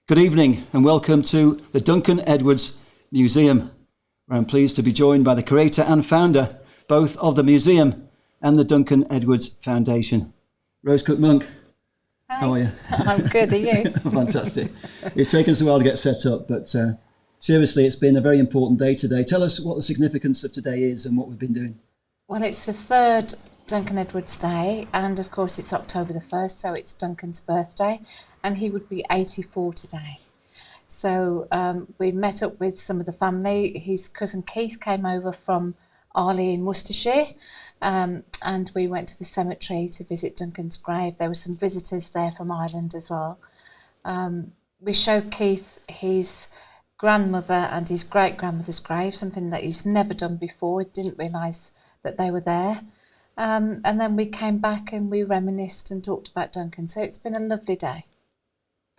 Good evening and welcome to the Duncan Edwards Museum, where I'm pleased to be joined by the creator and founder, both of the museum and the Duncan Edwards Foundation. Rose Cook-Monk, how are you? I'm good, are you? Fantastic. It's taken us a while to get set up, but seriously, it's been a very important day today. Tell us what the significance of today is and what we've been doing. Well, it's the third Duncan Edwards Day, and of course it's October the 1st, so it's Duncan's birthday, and he would be 84 today. So we met up with some of the family. His cousin Keith came over from Arley in Worcestershire, and we went to the cemetery to visit Duncan's grave. There were some visitors there from Ireland as well. We showed Keith his grandmother and his great-grandmother's grave, something that he's never done before. He didn't realise that they were there. And then we came back and we reminisced and talked about Duncan. So it's been a lovely day.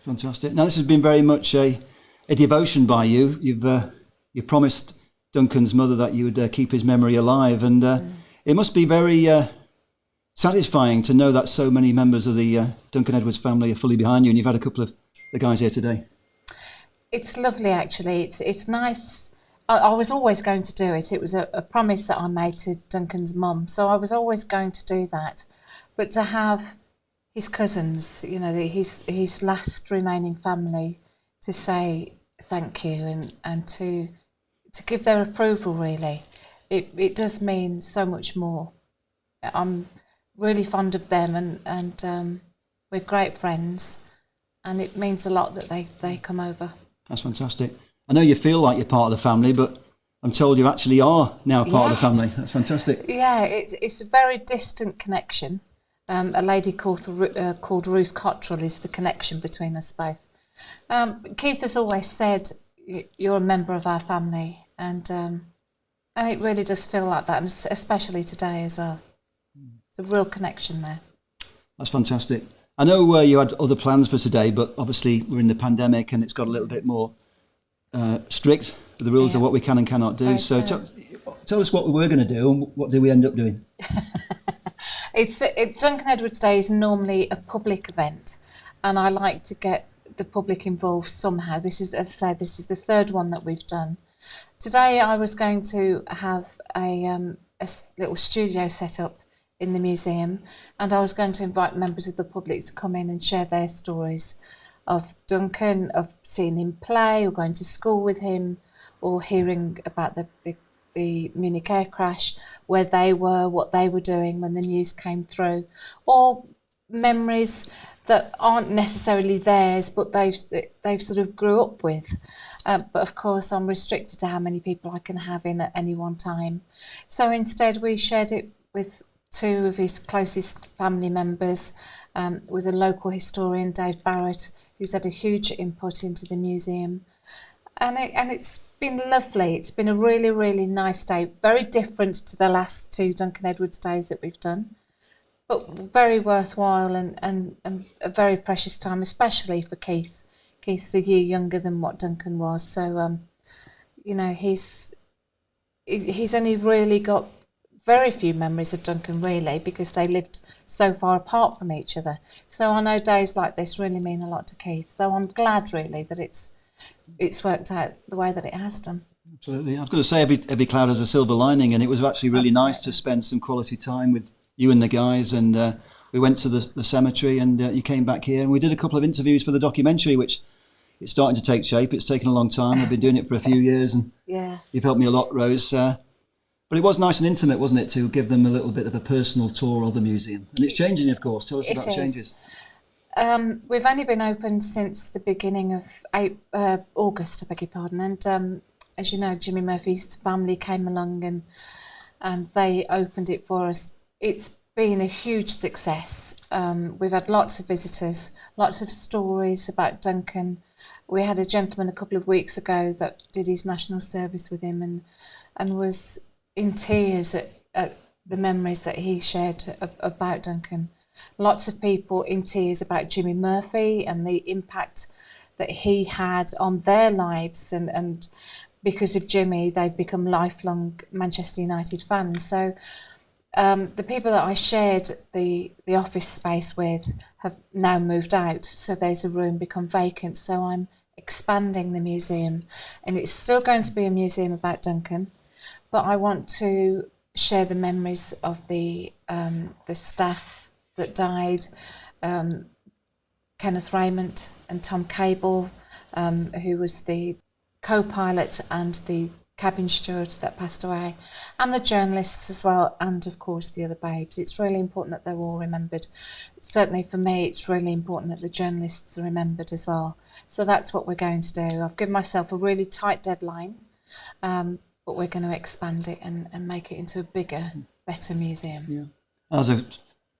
Fantastic. Now, this has been very much a devotion by you. You promised Duncan's mother that you would keep his memory alive. And it must be very satisfying to know that so many members of the Duncan Edwards family are fully behind you. And you've had a couple of the guys here today. It's lovely, actually. It's nice. I was always going to do it. It was a promise that I made to Duncan's mum, so I was always going to do that. But to have his cousins, you know, his last remaining family, to say thank you and to give their approval, really, it does mean so much more. I'm really fond of them, and we're great friends, and it means a lot that they come over. That's fantastic. I know you feel like you're part of the family, but I'm told you actually are now part of the family. That's fantastic. Yeah, it's a very distant connection. A lady called Ruth Cottrell is the connection between us both. Keith has always said, you're a member of our family, and it really does feel like that, and especially today as well. It's a real connection there. That's fantastic. I know you had other plans for today, but obviously we're in the pandemic and it's got a little bit more strict with the rules of what we can and cannot do. So tell us what we were going to do and what did we end up doing? Duncan Edwards Day is normally a public event, and I like to get the public involved somehow. This is, as I say, this is the third one that we've done. Today I was going to have a little studio set up in the museum, and I was going to invite members of the public to come in and share their stories of Duncan, of seeing him play or going to school with him, or hearing about the Munich air crash, where they were, what they were doing when the news came through, or memories that aren't necessarily theirs, but they've sort of grew up with. But of course, I'm restricted to how many people I can have in at any one time. So instead, we shared it with two of his closest family members, with a local historian, Dave Barrett, who's had a huge input into the museum. And it's been lovely. It's been a really, really nice day. Very different to the last two Duncan Edwards days that we've done, but very worthwhile and a very precious time, especially for Keith. Keith's a year younger than what Duncan was. So, you know, he's only really got very few memories of Duncan, really, because they lived so far apart from each other. So I know days like this really mean a lot to Keith. So I'm glad, really, that it's worked out the way that it has done. Absolutely. I've got to say, every cloud has a silver lining, and it was actually really nice to spend some quality time with you and the guys. And we went to the cemetery, and you came back here, and we did a couple of interviews for the documentary, which it's starting to take shape. It's taken a long time. I've been doing it for a few years, and you've helped me a lot, Rose. But it was nice and intimate, wasn't it, to give them a little bit of a personal tour of the museum? And it's changing, of course. Tell us about the changes. We've only been open since the beginning of August, I beg your pardon. And as you know, Jimmy Murphy's family came along and they opened it for us. It's been a huge success. We've had lots of visitors, lots of stories about Duncan. We had a gentleman a couple of weeks ago that did his national service with him and was in tears at the memories that he shared about Duncan. Lots of people in tears about Jimmy Murphy and the impact that he had on their lives, and because of Jimmy they've become lifelong Manchester United fans. So the people that I shared the office space with have now moved out, so there's a room become vacant. So I'm expanding the museum, and it's still going to be a museum about Duncan, but I want to share the memories of the staff that died, Kenneth Raymond and Tom Cable, who was the co-pilot and the cabin steward that passed away, and the journalists as well, and of course the other babes. It's really important that they're all remembered. Certainly for me, it's really important that the journalists are remembered as well. So that's what we're going to do. I've given myself a really tight deadline, but we're going to expand it and make it into a bigger, better museum. Yeah. As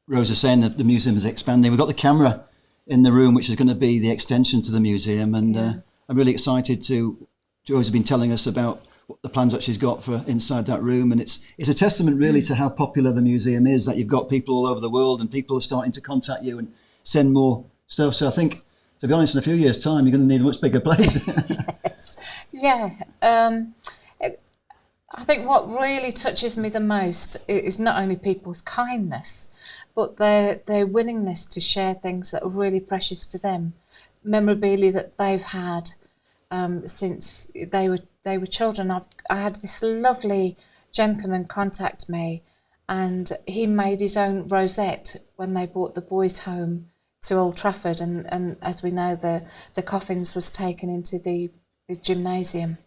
Rose was saying, the museum is expanding. We've got the camera in the room, which is going to be the extension to the museum, and I'm really excited to. Rose has been telling us about what the plans that she's got for inside that room, and it's a testament really to how popular the museum is, that you've got people all over the world and people are starting to contact you and send more stuff. So I think, to be honest, in a few years' time, you're going to need a much bigger place. Yes. Yeah. I think what really touches me the most is not only people's kindness, but their willingness to share things that are really precious to them, memorabilia that they've had since they were children. I had this lovely gentleman contact me, and he made his own rosette when they brought the boys home to Old Trafford, and as we know, the coffins was taken into the gymnasium,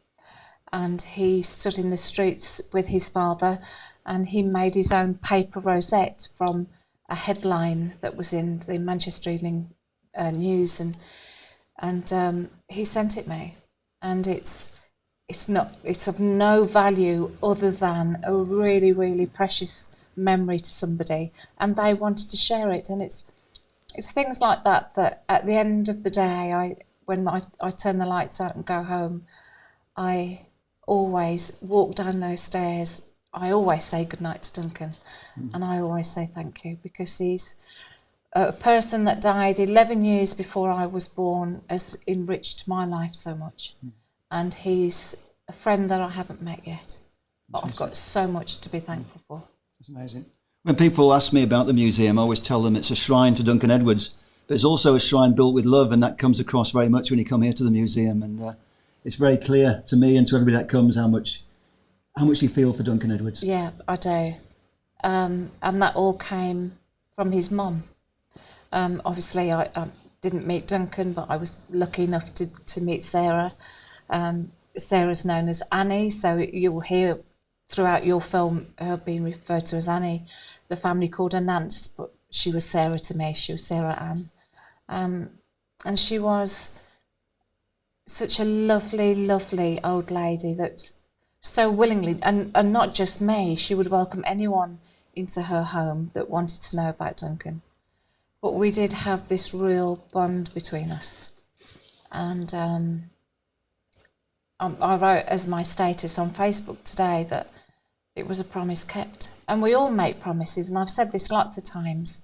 and he stood in the streets with his father, and he made his own paper rosette from a headline that was in the Manchester Evening News, and he sent it me, and it's of no value other than a really, really precious memory to somebody, and they wanted to share it. And it's things like that at the end of the day, when I turn the lights out and go home, I always walk down those stairs. I always say goodnight to Duncan, and I always say thank you, because he's a person that died 11 years before I was born has enriched my life so much. And he's a friend that I haven't met yet, but I've got so much to be thankful for. That's amazing. When people ask me about the museum, I always tell them it's a shrine to Duncan Edwards, but it's also a shrine built with love, and that comes across very much when you come here to the museum. And it's very clear to me and to everybody that comes how much you feel for Duncan Edwards. Yeah, I do. And that all came from his mum. Obviously, I didn't meet Duncan, but I was lucky enough to meet Sarah. Sarah's known as Annie, so you'll hear throughout your film her being referred to as Annie. The family called her Nance, but she was Sarah to me. She was Sarah Ann. And she was such a lovely, lovely old lady that so willingly, and not just me, she would welcome anyone into her home that wanted to know about Duncan. But we did have this real bond between us. And I wrote as my status on Facebook today that it was a promise kept. And we all make promises, and I've said this lots of times.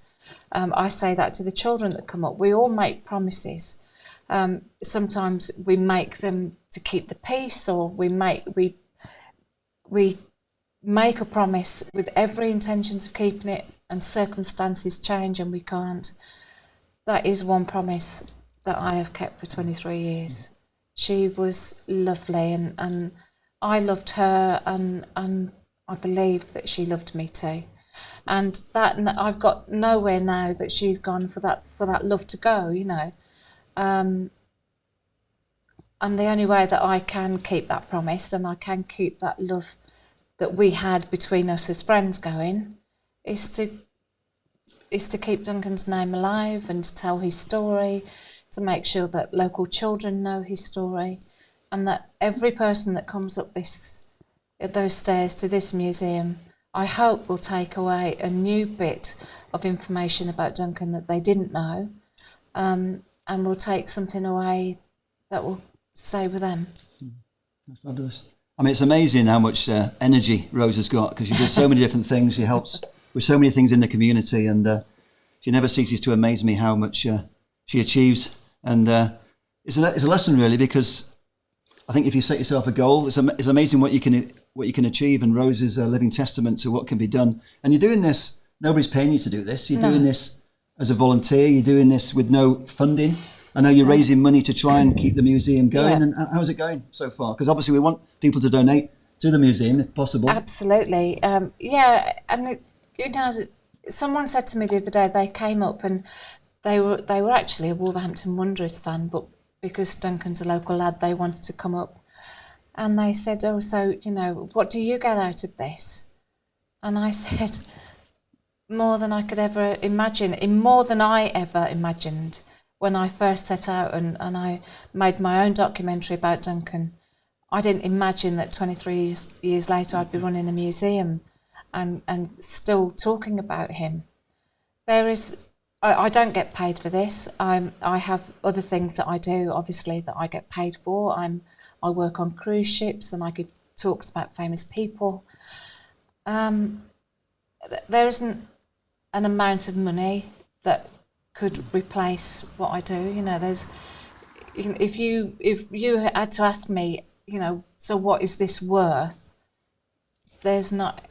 I say that to the children that come up. We all make promises. Sometimes we make them to keep the peace, or we make a promise with every intention of keeping it, and circumstances change and we can't. That is one promise that I have kept for 23 years. She was lovely, and I loved her, and I believe that she loved me too. And that I've got nowhere now that she's gone for that love to go, you know. And the only way that I can keep that promise, and I can keep that love that we had between us as friends going, is to keep Duncan's name alive and to tell his story, to make sure that local children know his story, and that every person that comes up those stairs to this museum, I hope, will take away a new bit of information about Duncan that they didn't know, and will take something away that will stay with them. That's fabulous. I mean, it's amazing how much energy Rose has got, because she does so many different things. She helps with so many things in the community, and she never ceases to amaze me how much she achieves. And it's a lesson, really, because I think if you set yourself a goal, it's amazing what you can what you can achieve, and Rose is a living testament to what can be done. And you're doing this, nobody's paying you to do this. You're doing this as a volunteer. You're doing this with no funding. I know you're raising money to try and keep the museum going. And how's it going so far? Because obviously we want people to donate to the museum if possible. Absolutely. And you know, someone said to me the other day, they came up and they were actually a Wolverhampton Wanderers fan, but because Duncan's a local lad, they wanted to come up. And they said, oh, so, you know, what do you get out of this? And I said, more than I could ever imagine, more than I ever imagined when I first set out and I made my own documentary about Duncan. I didn't imagine that 23 years later I'd be running a museum and still talking about him. I don't get paid for this. I have other things that I do, obviously, that I get paid for. I work on cruise ships and I give talks about famous people. There isn't an amount of money that could replace what I do. You know, if you had to ask me, you know, so what is this worth? There's not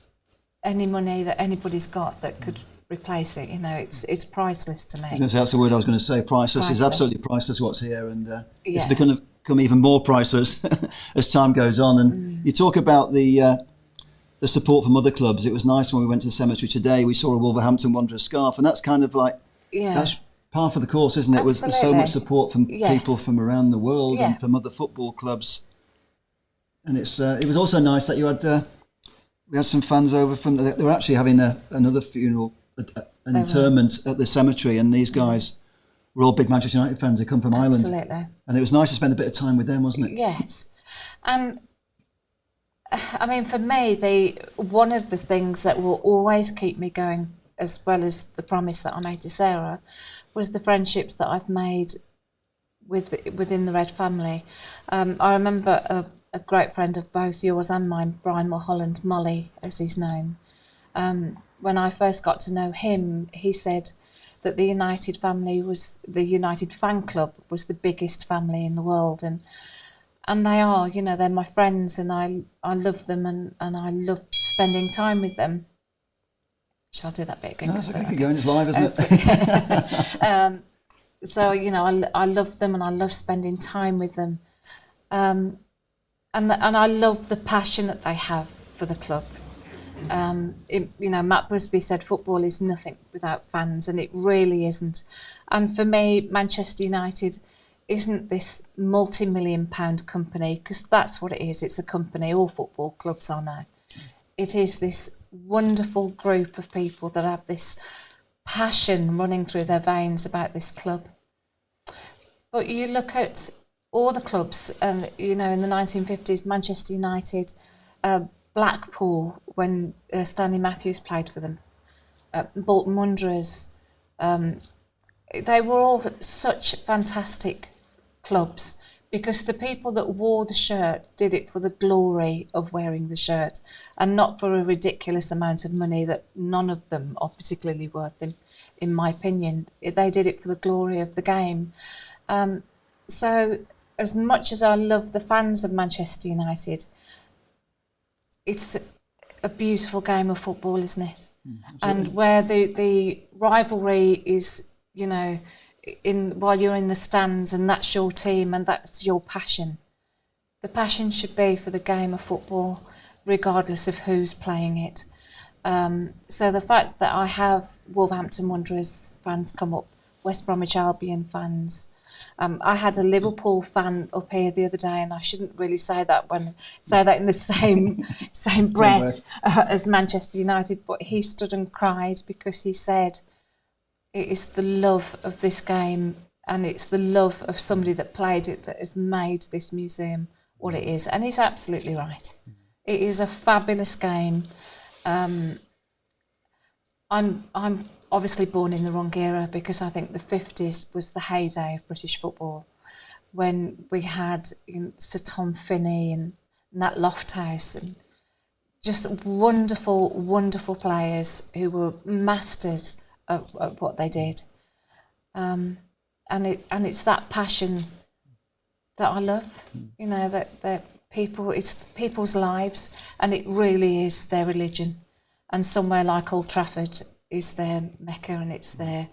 any money that anybody's got that could replace it. You know, it's priceless to me. That's the word I was going to say. Priceless is absolutely priceless. What's here, and it's become even more priceless as time goes on. And you talk about the support from other clubs. It was nice when we went to the cemetery today. We saw a Wolverhampton Wanderers scarf, and that's kind of like that's par for the course, isn't it? Absolutely. There's so much support from people from around the world and from other football clubs. And it was also nice that you had we had some fans over from. They were actually having another funeral, an interment at the cemetery, and these guys were all big Manchester United fans. They come from Ireland. Absolutely. And it was nice to spend a bit of time with them, wasn't it? Yes. And I mean, for me, one of the things that will always keep me going, as well as the promise that I made to Sarah, was the friendships that I've made within the Red family. I remember a great friend of both yours and mine, Brian Mulholland, Molly, as he's known. When I first got to know him, he said that the United fan club was the biggest family in the world, and they are, you know, they're my friends, and I love them, and I love spending time with them. Shall I do that bit again? No, it's okay. Keep going. It's live, isn't it? So, you know, I love them, and I love spending time with them, and I love the passion that they have for the club. You know, Matt Busby said football is nothing without fans, and it really isn't. And for me, Manchester United isn't this multi-million-pound company, because that's what it is. It's a company. All football clubs are now. It is this wonderful group of people that have this passion running through their veins about this club. But you look at all the clubs, and you know, in the 1950s, Manchester United, Blackpool, when Stanley Matthews played for them, Bolton Wanderers, they were all such fantastic clubs, because the people that wore the shirt did it for the glory of wearing the shirt, and not for a ridiculous amount of money that none of them are particularly worth, in my opinion. They did it for the glory of the game. So as much as I love the fans of Manchester United, it's a beautiful game of football, isn't it? And where the rivalry is, you know, while you're in the stands, and that's your team and that's your passion. The passion should be for the game of football, regardless of who's playing it. So the fact that I have Wolverhampton Wanderers fans come up, West Bromwich Albion fans. I had a Liverpool fan up here the other day, and I shouldn't really say that in the same breath as Manchester United, but he stood and cried because he said it is the love of this game, and it's the love of somebody that played it that has made this museum what it is. And he's absolutely right. It is a fabulous game. I'm obviously born in the wrong era, because I think the 50s was the heyday of British football, when we had Sir Tom Finney and Nat Lofthouse, and just wonderful, wonderful players who were masters of what they did. And it's that passion that I love, you know, that people, it's people's lives, and it really is their religion. And somewhere like Old Trafford is their Mecca, and it's their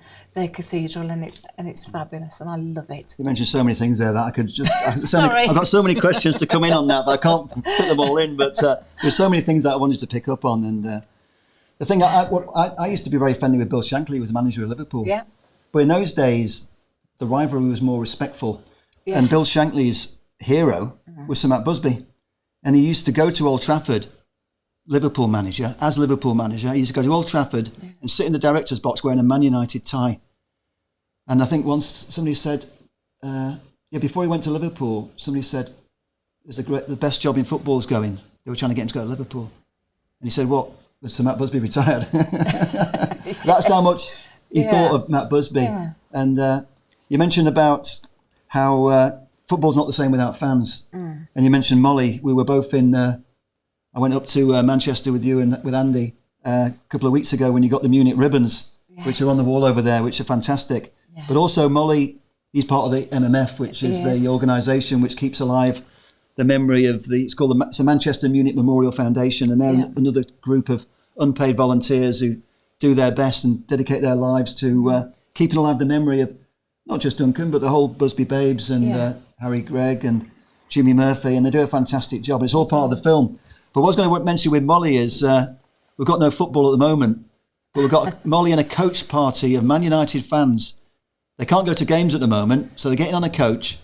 cathedral, and it's fabulous, and I love it. You mentioned so many things there that I could just... Sorry. I've got so many questions to come in on that, but I can't put them all in. But there's so many things that I wanted to pick up on. And the thing, I used to be very friendly with Bill Shankly, who was manager of Liverpool. Yeah. But in those days, the rivalry was more respectful. Yes. And Bill Shankly's hero was Sir Matt Busby. And he used to go to Old Trafford, Liverpool manager, he used to go to Old Trafford and sit in the director's box wearing a Man United tie. And I think once somebody said, before he went to Liverpool, somebody said, the best job in football is going. They were trying to get him to go to Liverpool. And he said, what? Sir Matt Busby retired. That's how much he thought of Matt Busby. Yeah. And you mentioned about how football's not the same without fans. And you mentioned Molly. We were both in... I went up to Manchester with you and with Andy a couple of weeks ago when you got the Munich ribbons, which are on the wall over there, which are fantastic. Yeah. But also Molly, he's part of the MMF, which is the organisation which keeps alive the memory of it's called the Manchester Munich Memorial Foundation, and they're another group of unpaid volunteers who do their best and dedicate their lives to keeping alive the memory of not just Duncan, but the whole Busby Babes and Harry Gregg and Jimmy Murphy, and they do a fantastic job. It's all part of the film. But what I was going to mention with Molly is we've got no football at the moment, but we've got Molly and a coach party of Man United fans. They can't go to games at the moment, so they're getting on a coach.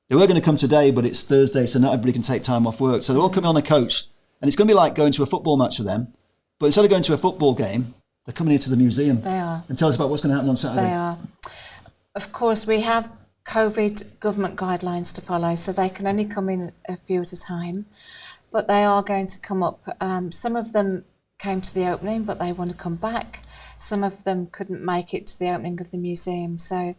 They were going to come today, but it's Thursday, so not everybody can take time off work. So they're all coming on a coach, and it's going to be like going to a football match for them. But instead of going to a football game, they're coming here to the museum. They are. And tell us about what's going to happen on Saturday. They are. Of course, we have COVID government guidelines to follow, so they can only come in a few at a time. But they are going to come up. Some of them came to the opening, but they want to come back. Some of them couldn't make it to the opening of the museum. So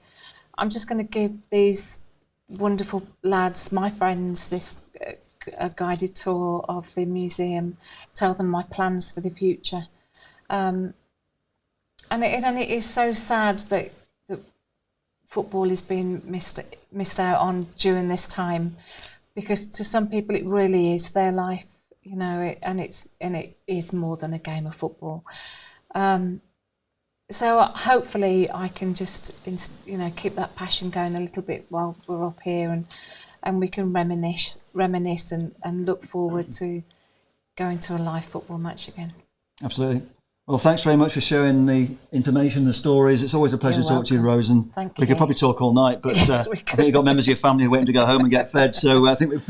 I'm just going to give these wonderful lads, my friends, this a guided tour of the museum, tell them my plans for the future. And it is so sad that football is being missed out on during this time. Because to some people it really is their life, you know, and it is more than a game of football. So hopefully I can just, keep that passion going a little bit while we're up here, and we can reminisce and look forward to going to a live football match again. Absolutely. Well, thanks very much for sharing the information, the stories. It's always a pleasure to talk to you, Rose. And Thank we you. could probably talk all night, but Yes, I think you've got members of your family waiting to go home and get fed. So I think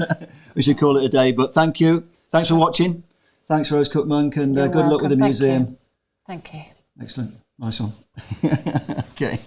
we should call it a day. But thank you. Thanks for watching. Thanks, Rose Cook-Monk, and good luck with the museum. Thank you. Excellent. Nice one. Okay.